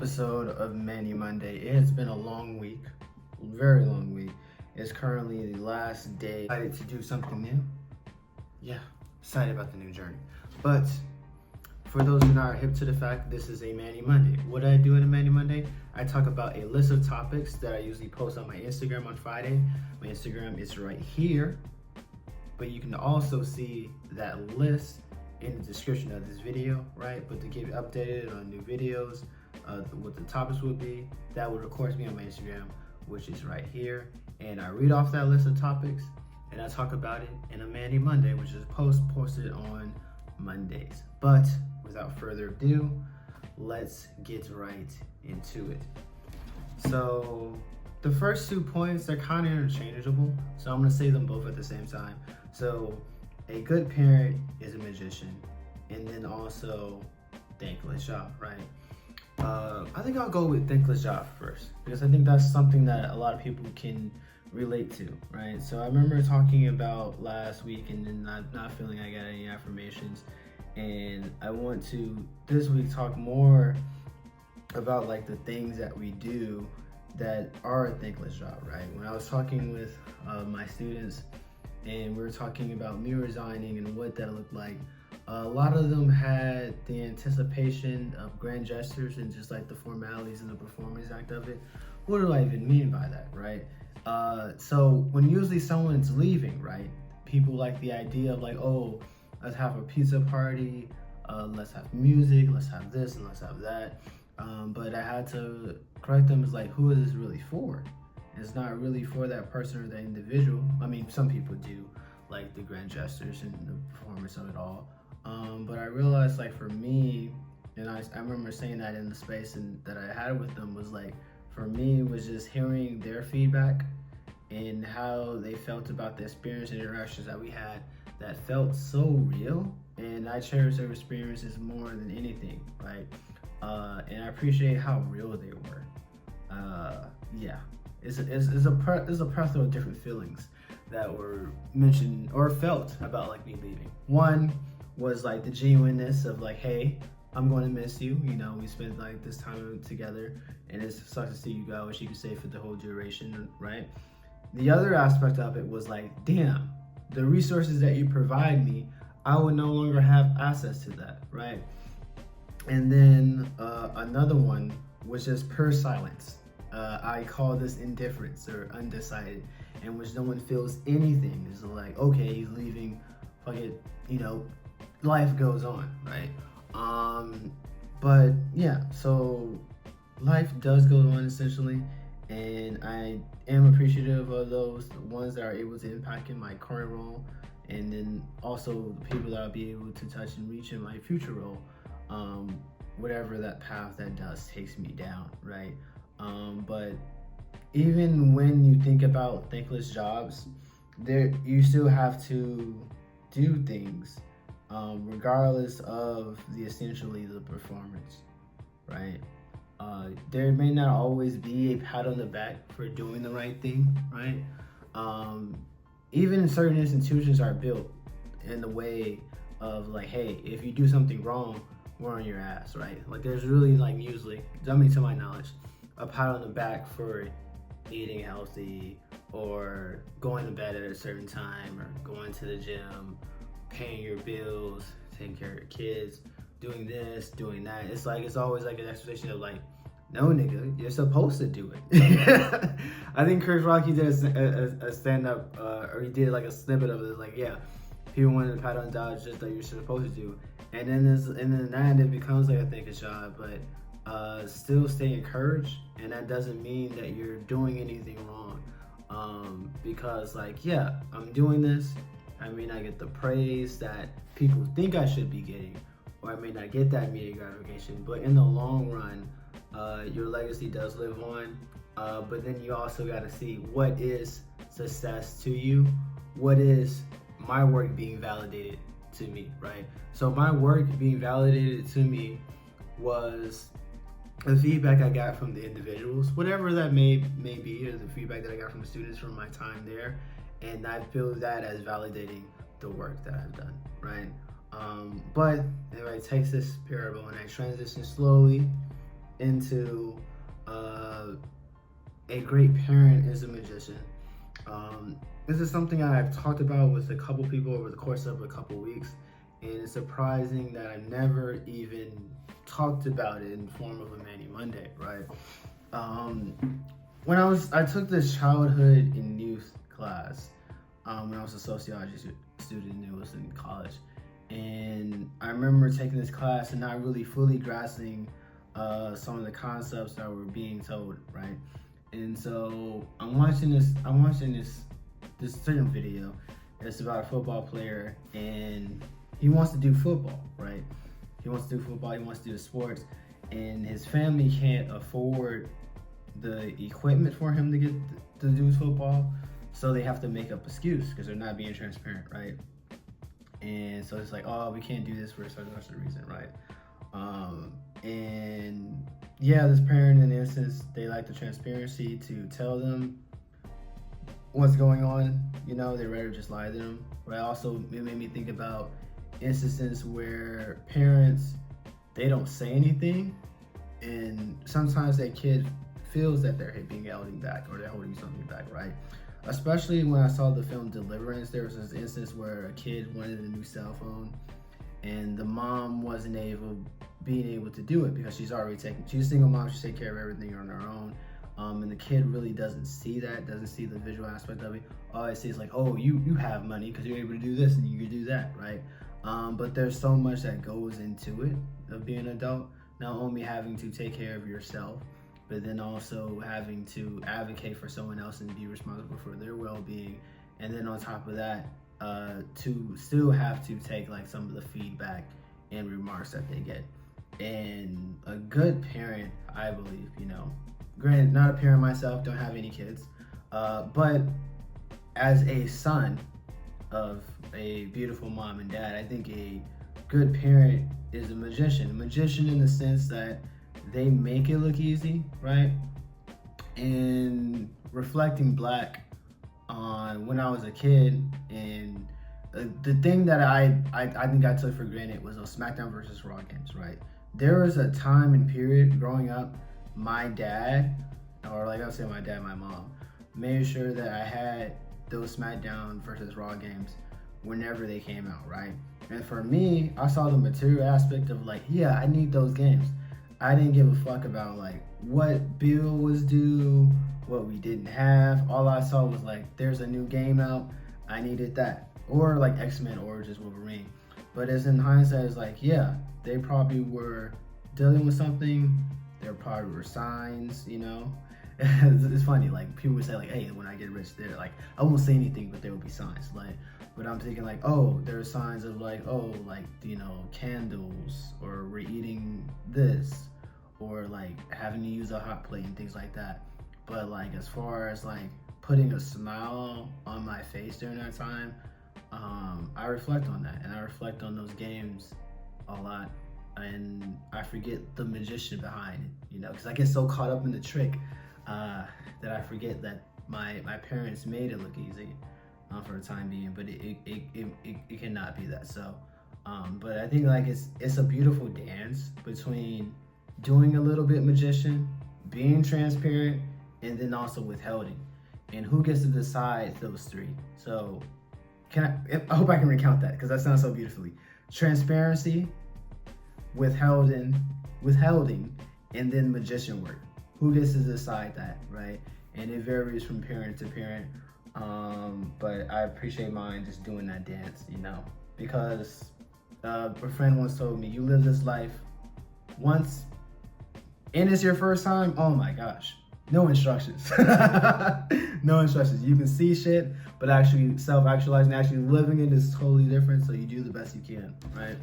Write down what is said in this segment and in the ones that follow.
episode of Manny Monday. It has been a long week, very long week. It's currently the last day. Excited to do something new. Yeah, excited about the new journey. But for those who are not hip to the fact, this is a Manny Monday. What do I do in a Manny Monday? I talk about a list of topics that I usually post on my Instagram on Friday. My Instagram is right here, but you can also see that list in the description of this video, right? But to get updated on new videos, what the topics would be, that would of course be on my Instagram, which is right here. And I read off that list of topics and I talk about it in a Manny Monday, which is posted on Mondays. But without further ado, let's get right into it. So the first 2 points, they're kind of interchangeable, so I'm gonna say them both at the same time. So a good parent is a magician, and then also thankless job, right? I think I'll go with thankless job first, because I think that's something that a lot of people can relate to, right? So I remember talking about last week and then not feeling I got any affirmations, and I want to this week talk more about like the things that we do that are a thankless job, right? When I was talking with my students and we were talking about me resigning and what that looked like, a lot of them had the anticipation of grand gestures and just like the formalities and the performance act of it. What do I even mean by that, right? So when usually someone's leaving, right, people like the idea of like, oh, let's have a pizza party, let's have music, let's have this and let's have that. But I had to correct them as like, who is this really for? It's not really for that person or that individual. I mean, some people do like the grand gestures and the performance of it all. But I realized like for me, and I remember saying that in the space that I had with them, was like, for me, was just hearing their feedback and how they felt about the experience and interactions that we had that felt so real. And I cherish their experiences more than anything, right? And I appreciate how real they were. Yeah, it's a plethora of different feelings that were mentioned or felt about like me leaving. One was like the genuineness of like, hey, I'm going to miss you. You know, we spent like this time together, and it sucks to see you go. I wish you could stay for the whole duration, right? The other aspect of it was like, damn, the resources that you provide me, I would no longer have access to that, right? And then another one was just pure silence. I call this indifference or undecided, in which no one feels anything. It's like, okay, he's leaving, fuck it, you know, life goes on, right? But yeah, so life does go on essentially, and I am appreciative of those ones that are able to impact in my current role, and then also the people that I'll be able to touch and reach in my future role, whatever that path that does takes me down, right? But even when you think about thankless jobs, you still have to do things regardless of essentially the performance, right? There may not always be a pat on the back for doing the right thing, right? Even certain institutions are built in the way of like, hey, if you do something wrong, we're on your ass, right? Like there's really like usually, I mean, to my knowledge, a pat on the back for eating healthy or going to bed at a certain time or going to the gym, paying your bills, taking care of your kids, doing this, doing that. It's like, it's always like an expectation of like, no nigga, you're supposed to do it. I think Chris Rocky did a stand-up, or he did like a snippet of it, like, yeah, people wanted to pat on Dodge just like you're supposed to do. And then that it becomes like a thankless job, but still stay encouraged, and that doesn't mean that you're doing anything wrong. Because like, yeah, I'm doing this, I may not get the praise that people think I should be getting, or I may not get that immediate gratification, but in the long run, your legacy does live on. But then you also got to see what is success to you, what is my work being validated to me, right? So my work being validated to me was the feedback I got from the individuals, whatever that may be, or the feedback that I got from the students from my time there, and I feel that as validating the work that I've done, right? But if I take this parable and I transition slowly into a great parent is a magician. This is something I've talked about with a couple people over the course of a couple weeks, and it's surprising that I've never even talked about it in the form of a Manny Monday, right? When I took this childhood and youth class when I was a sociology student and it was in college, and I remember taking this class and not really fully grasping some of the concepts that were being told, right? And so I'm watching this certain video. It's about a football player and he wants to do football, right? He wants to do football, he wants to do sports, and his family can't afford the equipment for him to get to do football, so they have to make up excuse because they're not being transparent, right? And so it's like, oh, we can't do this for such a reason, right? And yeah, this parent in instance, they like the transparency to tell them what's going on, you know, they'd rather just lie to them. But also, it made me think about instances where parents, they don't say anything, and sometimes that kid feels that they're being holding back or they're holding something back, right? Especially when I saw the film Deliverance, there was this instance where a kid wanted a new cell phone and the mom wasn't being able to do it because she's a single mom, she takes care of everything on her own. And the kid really doesn't see the visual aspect of it. All I see is like, oh, you have money because you're able to do this and you can do that, right? But there's so much that goes into it of being an adult, not only having to take care of yourself, but then also having to advocate for someone else and be responsible for their well-being. And then on top of that, to still have to take like some of the feedback and remarks that they get. And a good parent, I believe, you know, granted, not a parent myself, don't have any kids, but as a son of a beautiful mom and dad, I think a good parent is a magician. A magician in the sense that they make it look easy, right? And reflecting back on when I was a kid, and the thing that I think I took for granted was those SmackDown versus Raw games, right? There was a time and period growing up, my dad, or like I would say my dad, my mom, made sure that I had those SmackDown versus Raw games whenever they came out, right? And for me, I saw the material aspect of like, yeah, I need those games. I didn't give a fuck about like what bill was due, what we didn't have. All I saw was like, there's a new game out, I needed that. Or like X-Men Origins Wolverine. But as in hindsight, it's like, yeah, they probably were dealing with something. There probably were signs, you know. It's funny, like people would say like, hey, when I get rich, they're like, I won't say anything, but there will be signs. Like, but I'm thinking like, oh, there are signs of like, oh, like, you know, candles, or we're eating this, or like having to use a hot plate and things like that. But like as far as like putting a smile on my face during that time, I reflect on that, and I reflect on those games a lot, and I forget the magician behind it, you know, because I get so caught up in the trick that I forget that my parents made it look easy for the time being, but it cannot be that. So but I think like it's a beautiful dance between doing a little bit magician, being transparent, and then also withholding, and who gets to decide those three. So I hope I can recount that because that sounds so beautifully. Transparency, withholding, and then magician work. Who gets to decide that, right? And it varies from parent to parent. But I appreciate mine just doing that dance, you know, because a friend once told me, you live this life once and it's your first time, oh my gosh, no instructions. No instructions. You can see shit, but actually self-actualizing, actually living it is totally different, so you do the best you can, right?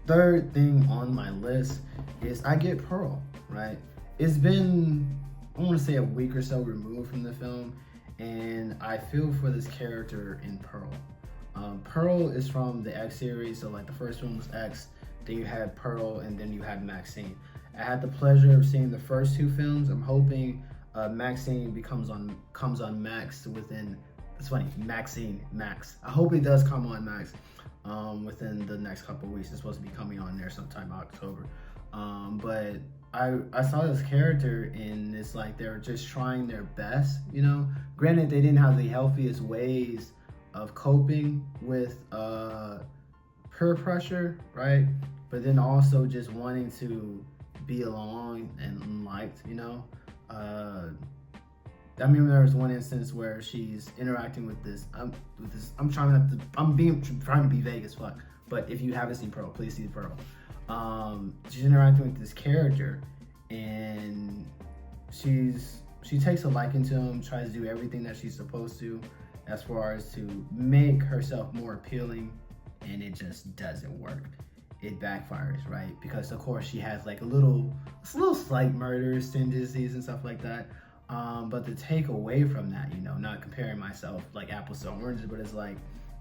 Third thing on my list is I get Pearl, right? It's been, I want to say, a week or so removed from the film, and I feel for this character in Pearl. Pearl is from the X series, so like the first one was X, then you had Pearl, and then you had Maxine. I had the pleasure of seeing the first two films. I'm hoping Maxine comes on Max within, it's funny, Maxine, Max. I hope it does come on Max within the next couple of weeks. It's supposed to be coming on there sometime in October. But I saw this character and it's like they're just trying their best, you know. Granted, they didn't have the healthiest ways of coping with peer pressure, right? But then also just wanting to be alone and liked, you know. I remember there was one instance where she's interacting with this. I'm trying not to. Trying to be vague as fuck. But if you haven't seen Pearl, please see Pearl. She's interacting with this character, and she takes a liking to him. Tries to do everything that she's supposed to, as far as to make herself more appealing, and it just doesn't work. It backfires, right? Because of course she has like a little slight murder tendencies and stuff like that. But to take away from that, you know, not comparing myself like apples to oranges, but it's like,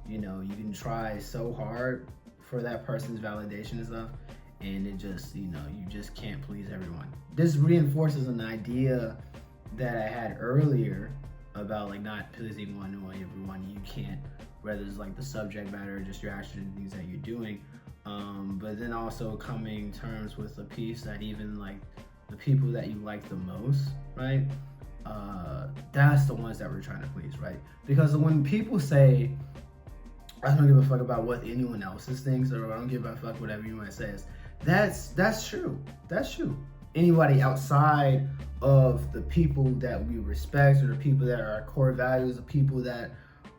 you know, you can try so hard for that person's validation and stuff, and it just, you know, you just can't please everyone. This reinforces an idea that I had earlier about like not pleasing everyone. You can't, whether it's like the subject matter or just your actions and things that you're doing. But then also coming to terms with a piece that even like the people that you like the most, right? That's the ones that we're trying to please, right? Because when people say, I don't give a fuck about what anyone else's thinks, or I don't give a fuck whatever anyone says, that's true. That's true. Anybody outside of the people that we respect, or the people that are our core values, the people that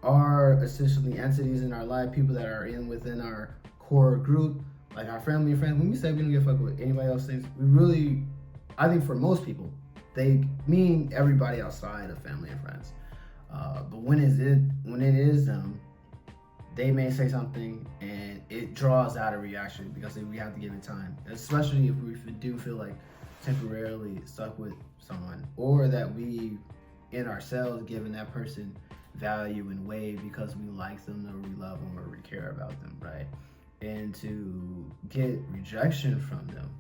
are essentially entities in our life, people that are within our core group, like our family and friends, when we say we don't give a fuck what anybody else thinks, we really, I think for most people, they mean everybody outside of family and friends. But when it is them, they may say something and it draws out a reaction because we have to give it time, especially if we do feel like temporarily stuck with someone, or that we in ourselves given that person value and weight because we like them or we love them or we care about them, right? And to get rejection from them,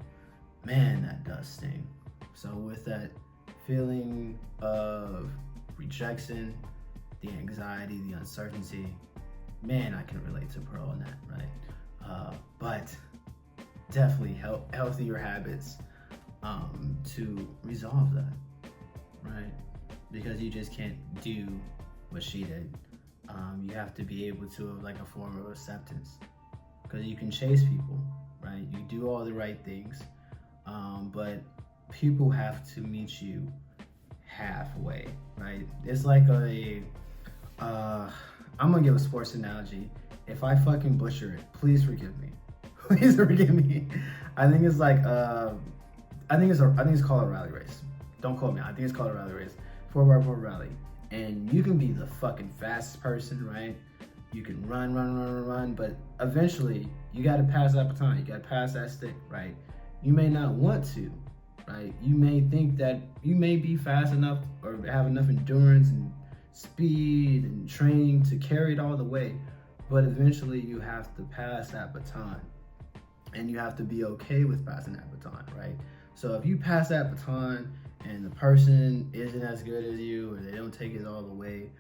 man, that does sting. So with that feeling of rejection, the anxiety, the uncertainty, man, I can relate to Pearl on that, right? But definitely healthier habits to resolve that, right? Because you just can't do what she did. You have to be able to, like, a form of acceptance, because you can chase people, right? You do all the right things, but people have to meet you halfway, right? It's like I'm gonna give a sports analogy. If I fucking butcher it, please forgive me. Please forgive me. I think it's like I think it's called a rally race. Don't quote me. I think it's called a rally race. 4x4 rally. And you can be the fucking fastest person, right? You can run, but eventually you gotta pass that baton. You gotta pass that stick, right? You may not want to, right? You may think that you may be fast enough or have enough endurance and speed and training to carry it all the way, but eventually you have to pass that baton, and you have to be okay with passing that baton, right? So if you pass that baton and the person isn't as good as you, or they don't take it all the way,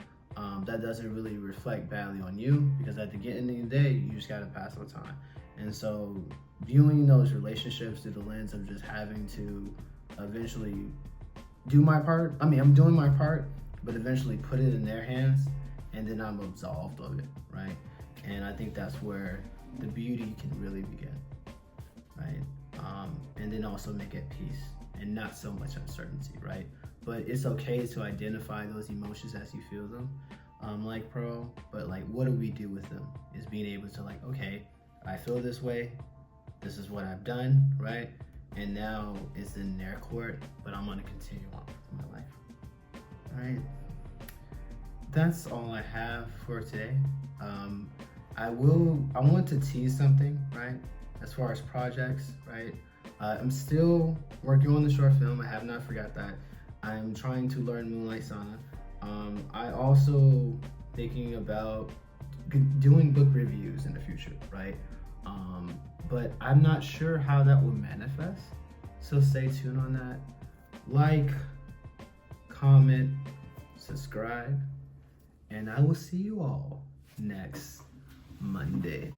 that doesn't really reflect badly on you, because at the end of the day, you just gotta pass the baton. And so viewing those relationships through the lens of just having to eventually do my part, I mean, I'm doing my part, but eventually put it in their hands, and then I'm absolved of it, right? And I think that's where the beauty can really begin, right? And then also make it peace and not so much uncertainty, right? But it's okay to identify those emotions as you feel them, like Pearl, but like, what do we do with them? Is being able to, like, okay, I feel this way, this is what I've done, right? And now it's in their court, but I'm gonna continue on with my life. All right, that's all I have for today. I want to tease something, right? As far as projects, right? I'm still working on the short film. I have not forgot that. I'm trying to learn Moonlight Sauna. I also thinking about doing book reviews in the future, right? But I'm not sure how that will manifest. So stay tuned on that. Like, comment, subscribe, and I will see you all next Monday.